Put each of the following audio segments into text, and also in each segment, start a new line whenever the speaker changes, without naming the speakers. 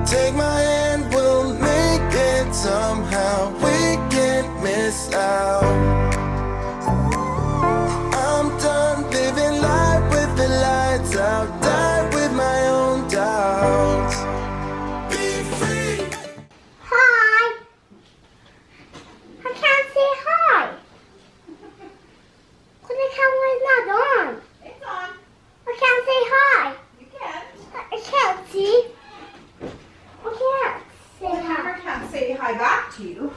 Take my hand, we'll make it somehow. We can't miss out. I'm done living life with the lights out. Die with my own doubts. Be free.
Hi. I can't say hi. Because the camera's not on.
It's on.
I can't say hi.
You can.
I can't see. I can't say
The camera
hi.
can't say hi back to you.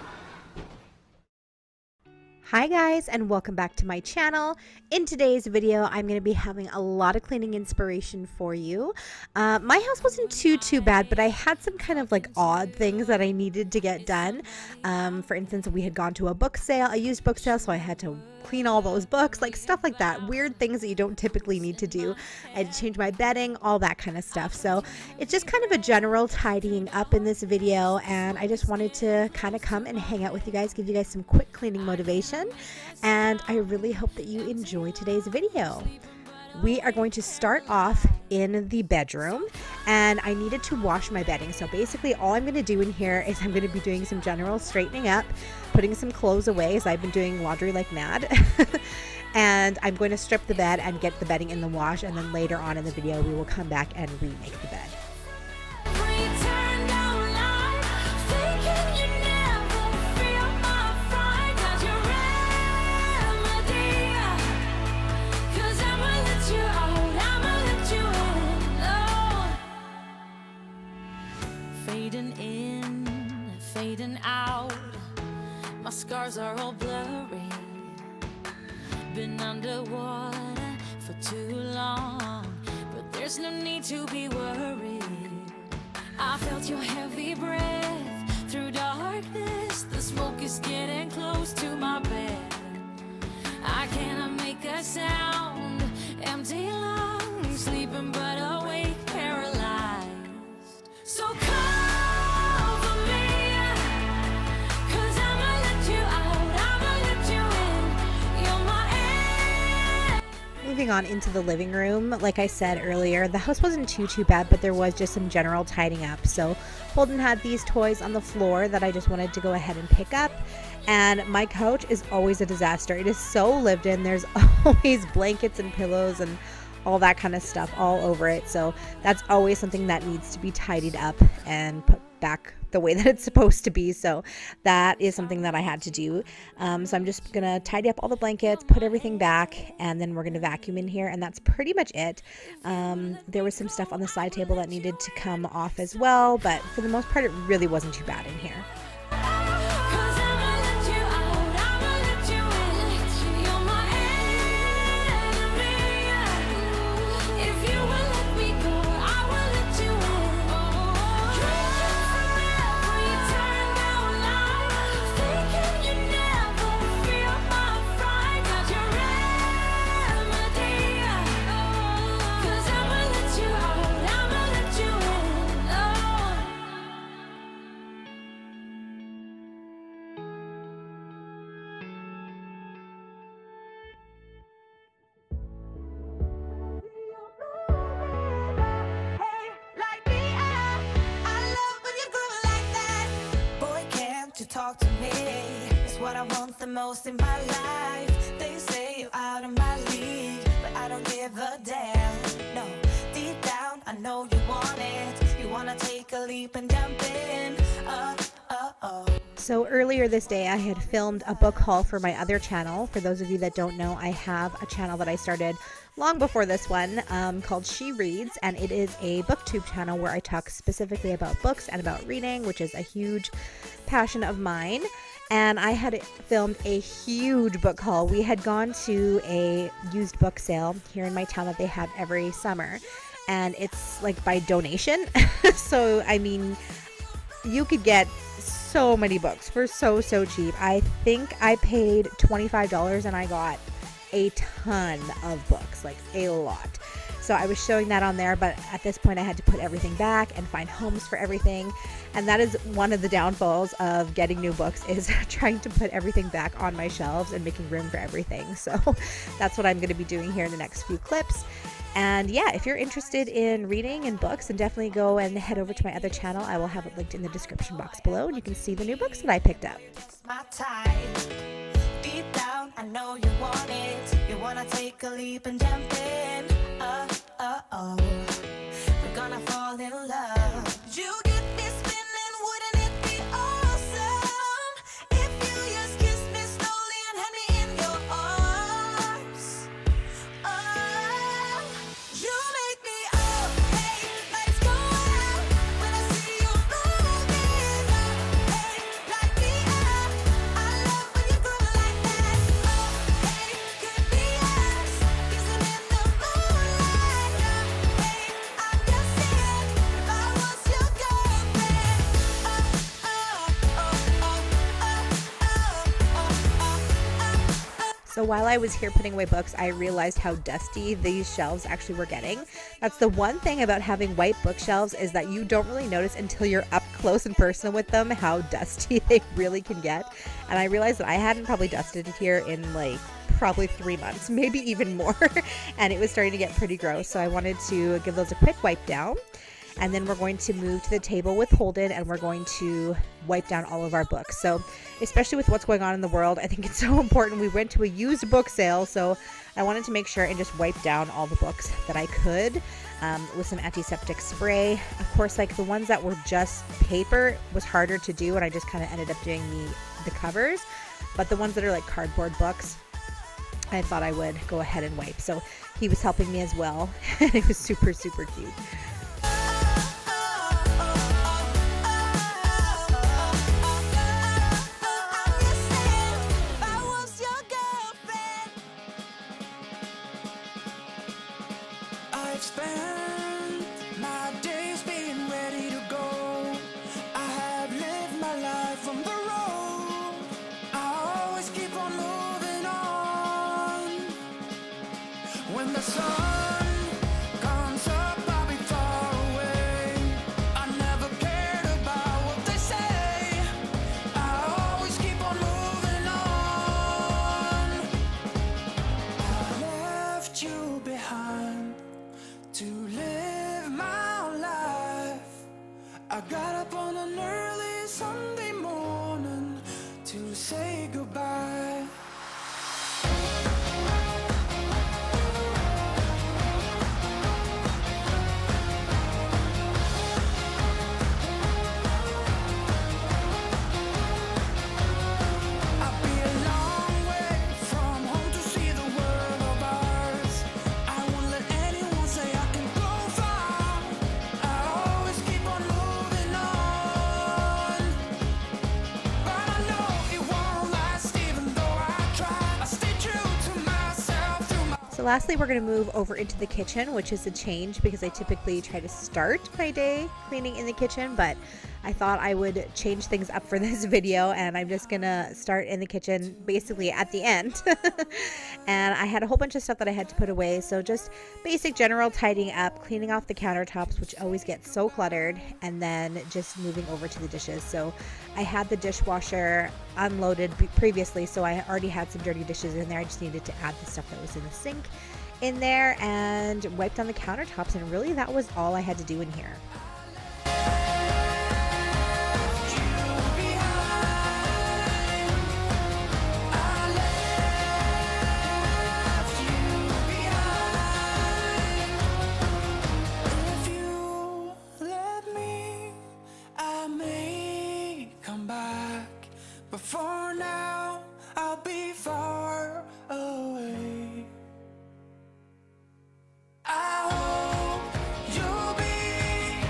Hi guys, and welcome back to my channel. In today's video, I'm going to be having a lot of cleaning inspiration for you. My house wasn't too bad, but I had some kind of like odd things that I needed to get done. For instance, we had gone to a book sale, a used book sale, so I had to clean all those books, like stuff like that. Weird things that you don't typically need to do. I had to change my bedding, all that kind of stuff. So it's just kind of a general tidying up in this video, and I just wanted to kind of come and hang out with you guys, give you guys some quick cleaning motivation, and I really hope that you enjoy today's video. We are going to start off in the bedroom, and I needed to wash my bedding. So basically all I'm going to do in here is I'm going to be doing some general straightening up, putting some clothes away as I've been doing laundry like mad. And I'm going to strip the bed and get the bedding in the wash, and then later on in the video we will come back and remake the bed.
Fading in, fading out. My scars are all blurry. Been underwater for too long, but there's no need to be worried. I felt your heavy breath through darkness. The smoke is getting close to my bed. I cannot make a sound. Empty lungs, sleeping but awake, paralyzed. So cover me, 'cause I'ma let you out, I'ma let you in. You're my
Moving on into the living room, like I said earlier, the house wasn't too bad, but there was just some general tidying up. So Holden had these toys on the floor that I just wanted to go ahead and pick up. And my couch is always a disaster. It is so lived in. There's always blankets and pillows and all that kind of stuff all over it. So that's always something that needs to be tidied up and put back the way that it's supposed to be. So that is something that I had to do. So I'm just gonna tidy up all the blankets, put everything back, and then we're gonna vacuum in here, and that's pretty much it. There was some stuff on the side table that needed to come off as well, but for the most part it really wasn't too bad in here.
Talk to me, it's what I want the most in my life. They say you're out of my league, but I don't give a damn. No, deep down I know you want it. You wanna take a leap and jump in.
So earlier this day I had filmed a book haul for my other channel. For those of you that don't know, I have a channel that I started long before this one called She Reads, and it is a BOOKTUBE channel where I talk specifically about books and about reading, which is a huge passion of mine. And I had filmed a huge book haul. We had gone to a used book sale here in my town that they have every summer, and it's like by donation. So I mean, you could get so many books for so cheap. I think I paid $25 and I got a ton of books, like a lot. So I was showing that on there, but at this point I had to put everything back and find homes for everything. And that is one of the downfalls of getting new books, is trying to put everything back on my shelves and making room for everything. So that's what I'm going to be doing here in the next few clips. And yeah, if you're interested in reading and books, then definitely go and head over to my other channel. I will have it linked in the description box below, and you can see the new books that I picked up.
My type. Deep down, I know you want it. You wanna take a leap and jump in. Oh. We're gonna fall in love. You get me spinning, wouldn't it be awesome if you just kiss me slowly and had me in your arms? Oh, you make me up, hey, lights go out when I see you moving up, hey, light me up. I love when you go like that. Oh, hey, could be us, kissing in the moonlight. Hey, I'm just saying, if I was your girlfriend.
So while I was here putting away books, I realized how dusty these shelves actually were getting. That's the one thing about having white bookshelves, is that you don't really notice until you're up close and personal with them how dusty they really can get. And I realized that I hadn't probably dusted it here in like probably 3 months, maybe even more. And it was starting to get pretty gross. So I wanted to give those a quick wipe down. And then we're going to move to the table with Holden, and we're going to wipe down all of our books. So especially with what's going on in the world, I think it's so important. We went to a used book sale, so I wanted to make sure and just wipe down all the books that I could with some antiseptic spray. Of course, like the ones that were just paper was harder to do, and I just kind of ended up doing the covers. But the ones that are like cardboard books, I thought I would go ahead and wipe. So he was helping me as well, and it was super, super cute.
I've spent my days being ready to go. I have lived my life on the road. I always keep on moving on. When the sun comes up, I'll be far away. I never cared about what they say. I always keep on moving on. I left you behind to live my life. I got up on an early Sunday morning to say goodbye. I'll be a long way from home to see the world of ours. I won't let anyone say I can go far. I always keep on moving on. But I know it won't last, even though I try. I stay true to myself through my.
So lastly, we're going to move over into the kitchen, which is a change because I typically try to start my day cleaning in the kitchen, but I thought I would change things up for this video, and I'm just going to start in the kitchen basically at the end. And I had a whole bunch of stuff that I had to put away, so just basic general tidying up, cleaning off the countertops, which always gets so cluttered, and then just moving over to the dishes. So I had the dishwasher unloaded previously, so I already had some dirty dishes in there. I just needed to add the stuff that was in the sink in there and wipe down the countertops, and really that was all I had to do in here.
If you let me, I may come back, but for now I'll be far away. I hope you'll be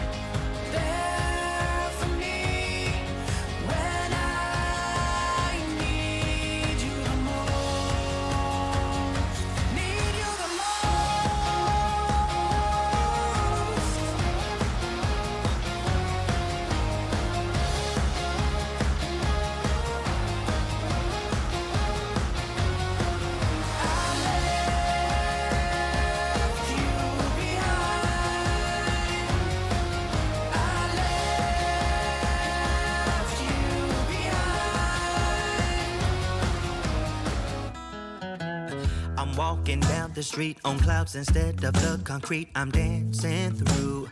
walking down the street on clouds instead of the concrete I'm dancing through.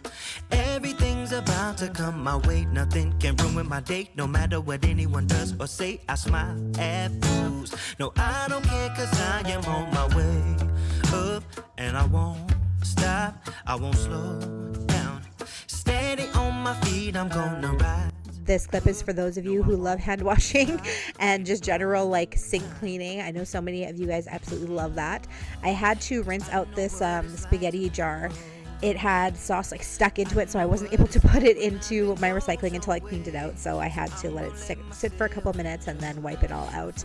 Everything's about to come my way, nothing can ruin my day. No matter what anyone does or say, I smile at fools. No, I don't care, cause I am on my way up, and I won't stop, I won't slow down. Steady on my feet, I'm gonna ride.
This clip is for those of you who love hand washing and just general like sink cleaning. I know so many of you guys absolutely love that. I had to rinse out this spaghetti jar. It had sauce like stuck into it, so I wasn't able to put it into my recycling until I cleaned it out. So I had to let it sit for a couple minutes and then wipe it all out,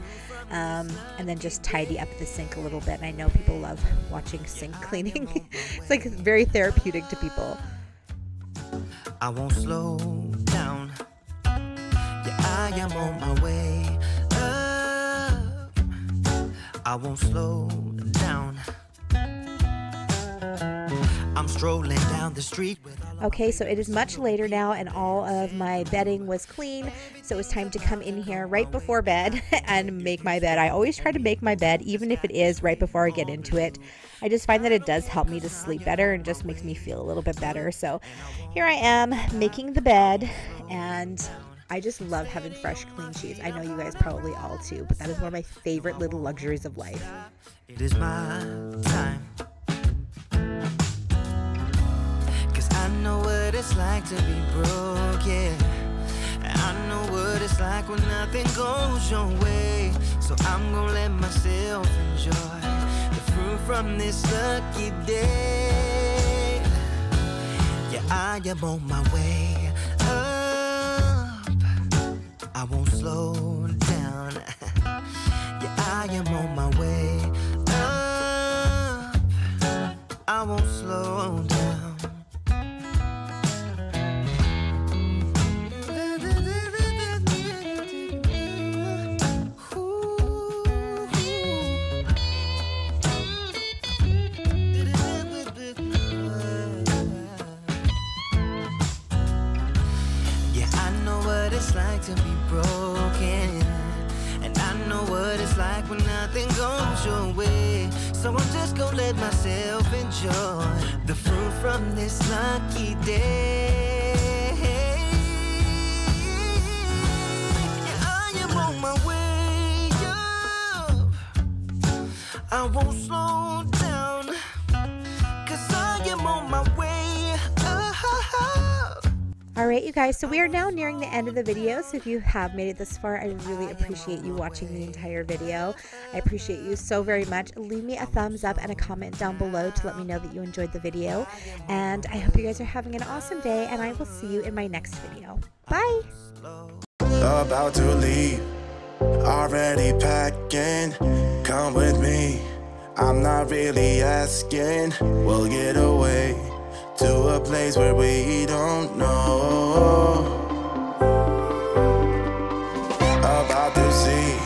and then just tidy up the sink a little bit. And I know people love watching sink cleaning. It's like very therapeutic to people.
I won't slow down. Yeah, I am on my way up. I won't slow down. I'm strolling down the street.
Okay, so it is much later now and all of my bedding was clean, so it was time to come in here right before bed and make my bed. I always try to make my bed, even if it is right before I get into it. I just find that it does help me to sleep better and just makes me feel a little bit better. So here I am making the bed, and I just love having fresh, clean sheets. I know you guys probably all too, but that is one of my favorite little luxuries of life.
It is my time. I know what it's like to be broke, yeah. I know what it's like when nothing goes your way. So I'm gonna let myself enjoy the fruit from this lucky day. Yeah, I am on my way up. I won't slow down. Yeah, I am on my way up. I won't slow down. To be broken, and I know what it's like when nothing goes your way. So I'm just gonna let myself enjoy the fruit from this lucky day. Yeah, I am on my way up. I won't slow down, cause I am on my way up.
Alright you guys, so we are now nearing the end of the video, so if you have made it this far, I really appreciate you watching the entire video. I appreciate you so very much. Leave me a thumbs up and a comment down below to let me know that you enjoyed the video, and I hope you guys are having an awesome day, and I will see you in my next video. Bye!
About to leave, already packing, come with me, I'm not really asking, we'll get away to a place where we don't know. About to see